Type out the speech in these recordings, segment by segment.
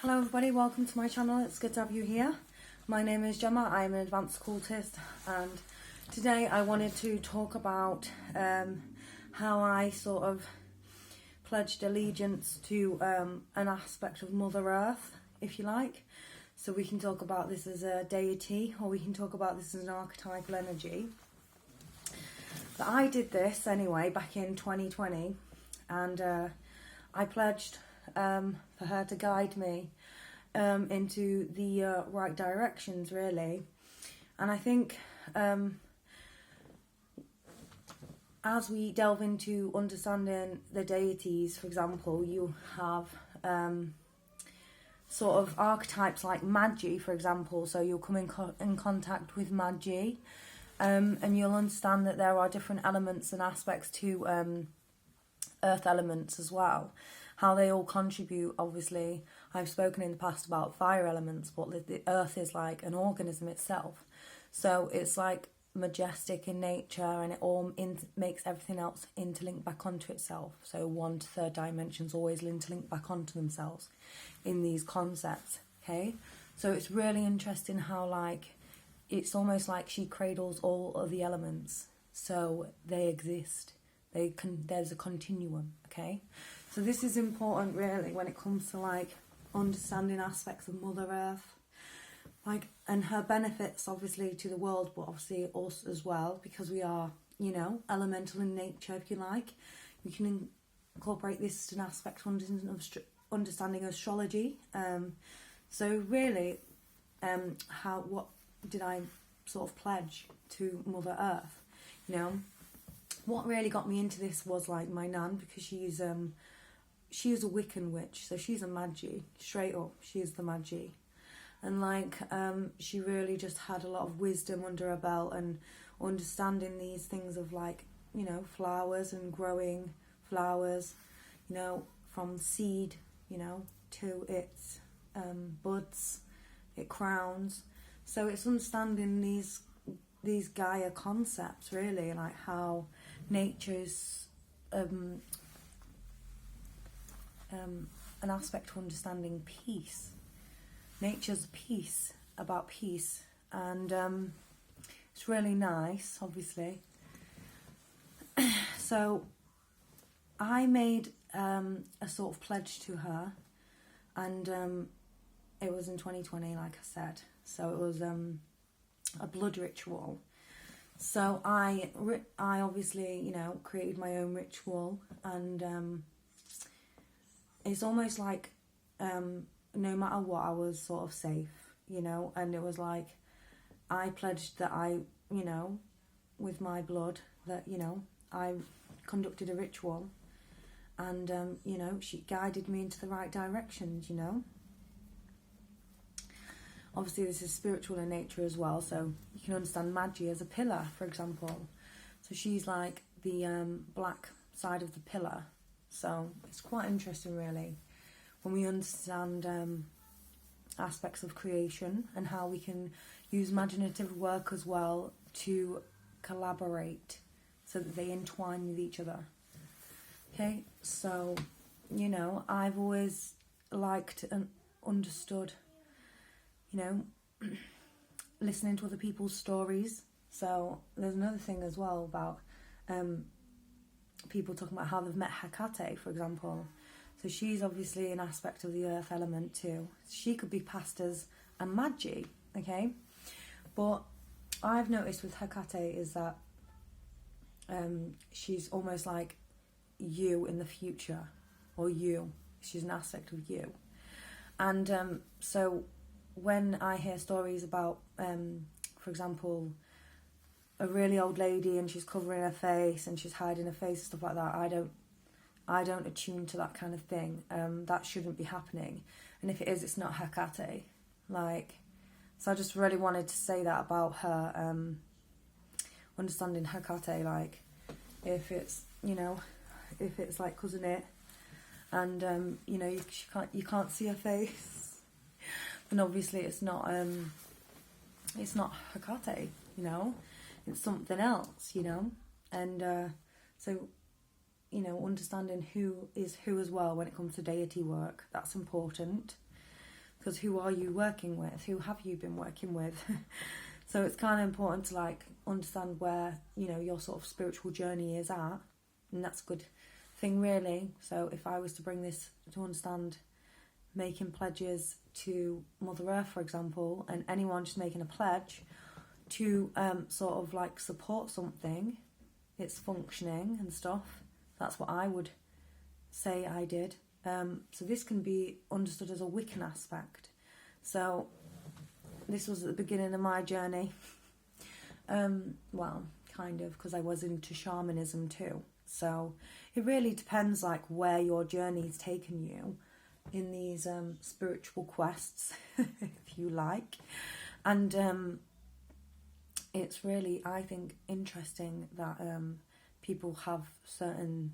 Hello everybody, welcome to my channel. It's good to have you here. My name is Gemma, I'm an advanced occultist, and today I wanted to talk about how I sort of pledged allegiance to an aspect of Mother Earth, if you like. So we can talk about this as a deity, or we can talk about this as an archetypal energy. But I did this anyway back in 2020, and I pledged for her to guide me into the right directions, really. And I think as we delve into understanding the deities, for example, you have sort of archetypes like Magi, for example. So you'll come in contact with Magi, and you'll understand that there are different elements and aspects to earth elements as well, how they all contribute. Obviously, I've spoken in the past about fire elements, but the earth is like an organism itself, so it's like majestic in nature, and it all makes everything else interlink back onto itself. So 1 to 3rd dimensions always interlink back onto themselves in these concepts. Okay, so it's really interesting how like it's almost like she cradles all of the elements, so they exist. There's a continuum. Okay, so this is important really when it comes to like understanding aspects of Mother Earth, like, and her benefits obviously to the world, but obviously us as well, because we are, you know, elemental in nature, if you like. You can incorporate this as an aspect of understanding astrology. So really, what did I sort of pledge to Mother Earth? You know, what really got me into this was like my nan, because she's a Wiccan witch, so she's a Magi, straight up, she is the Magi. And like she really just had a lot of wisdom under her belt, and understanding these things of like, you know, flowers and growing flowers, you know, from seed, you know, to its buds, it crowns. So it's understanding these Gaia concepts, really, like how nature's an aspect to understanding peace. Nature's peace, about peace, and it's really nice, obviously. So I made a sort of pledge to her, and it was in 2020, like I said. So it was a blood ritual. So I obviously, you know, created my own ritual, and it's almost like no matter what, I was sort of safe, you know. And it was like I pledged that I, you know, with my blood, that, you know, I conducted a ritual, and you know, she guided me into the right directions, you know. Obviously this is spiritual in nature as well, so you can understand Magi as a pillar, for example. So she's like the black side of the pillar. So it's quite interesting really when we understand aspects of creation, and how we can use imaginative work as well to collaborate so that they entwine with each other. Okay, so, you know, I've always liked and understood, you know, listening to other people's stories. So there's another thing as well about people talking about how they've met Hecate, for example. So she's obviously an aspect of the earth element too. She could be passed as a Magi, okay? But I've noticed with Hecate is that she's almost like you in the future, or you. She's an aspect of you. And so when I hear stories about, for example, a really old lady and she's covering her face and she's hiding her face and stuff like that, I don't attune to that kind of thing. That shouldn't be happening. And if it is, it's not Hecate. Like, so I just really wanted to say that about her, understanding Hecate, like, if it's, you know, if it's like cousin it, and you know, you can't see her face, then obviously it's not Hecate, you know, it's something else, you know. And so, you know, understanding who is who as well when it comes to deity work, that's important. because who are you working with? Who have you been working with? So it's kind of important to like understand where, you know, your sort of spiritual journey is at, and that's a good thing really. So if I was to bring this to understand making pledges to Mother Earth, for example, and anyone just making a pledge to sort of like support something, it's functioning and stuff, that's what I would say I did. So this can be understood as a Wiccan aspect. So this was at the beginning of my journey. Well, kind of, because I was into shamanism too. So it really depends like where your journey's taken you in these spiritual quests, if you like. And it's really, I think, interesting that people have certain...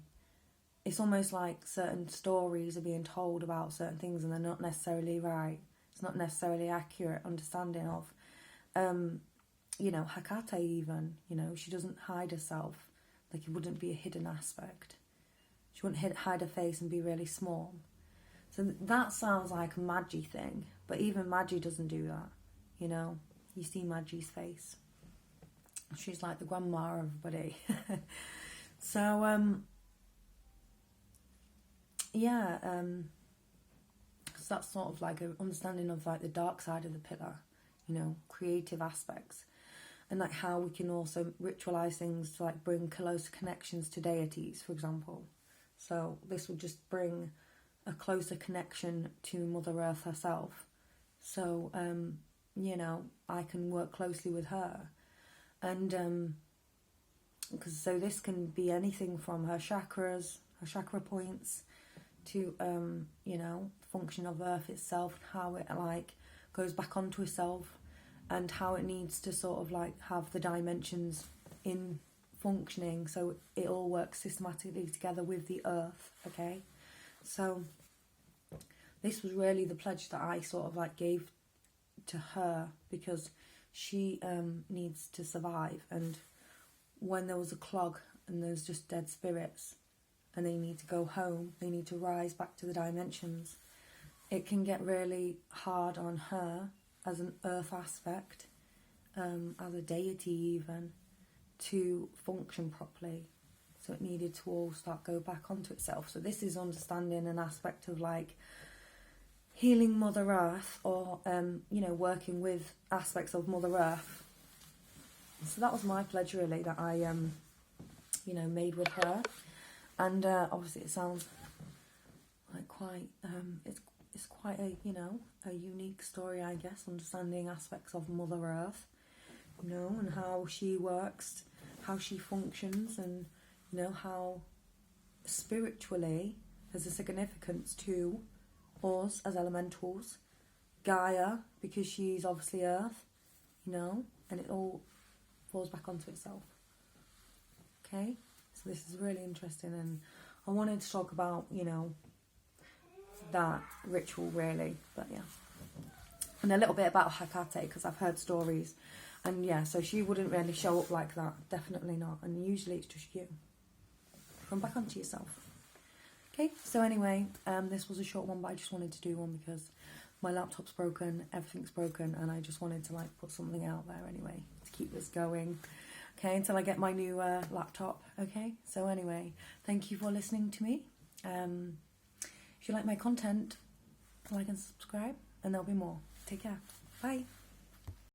It's almost like certain stories are being told about certain things and they're not necessarily right. It's not necessarily accurate understanding of, you know, Hecate even, you know, she doesn't hide herself. Like, it wouldn't be a hidden aspect. She wouldn't hide her face and be really small. So that sounds like a Magi thing, but even Magi doesn't do that, you know. You see Magi's face. She's like the grandma of everybody. So, yeah, so that's sort of like an understanding of like the dark side of the pillar, you know, creative aspects, and like how we can also ritualize things to like bring closer connections to deities, for example. So this would just bring a closer connection to Mother Earth herself. So, you know, I can work closely with her, and because so this can be anything from her chakras, her chakra points, to you know, function of Earth itself, how it like goes back onto itself, and how it needs to sort of like have the dimensions in functioning so it all works systematically together with the Earth. Okay, so this was really the pledge that I sort of like gave to her, because she needs to survive, and when there was a clog and there's just dead spirits and they need to go home, they need to rise back to the dimensions, it can get really hard on her as an earth aspect, as a deity even, to function properly. So it needed to all go back onto itself. So this is understanding an aspect of like healing Mother Earth, or you know, working with aspects of Mother Earth. So that was my pledge really, that I you know, made with her. And obviously it sounds like quite, it's quite a, you know, a unique story, I guess, understanding aspects of Mother Earth, you know, and how she works, how she functions, and, you know, how spiritually there's a significance to us as elementals, Gaia, because she's obviously Earth, you know, and it all falls back onto itself. Okay? So this is really interesting, and I wanted to talk about, you know, that ritual really, but yeah. And a little bit about Hecate, because I've heard stories, and yeah, so she wouldn't really show up like that, definitely not, and usually it's just you. Come back onto yourself. Okay, so anyway, this was a short one, but I just wanted to do one because my laptop's broken, everything's broken, and I just wanted to like put something out there anyway to keep this going. Okay, until I get my new laptop. Okay, so anyway, thank you for listening to me. If you like my content, like and subscribe, and there'll be more. Take care. Bye.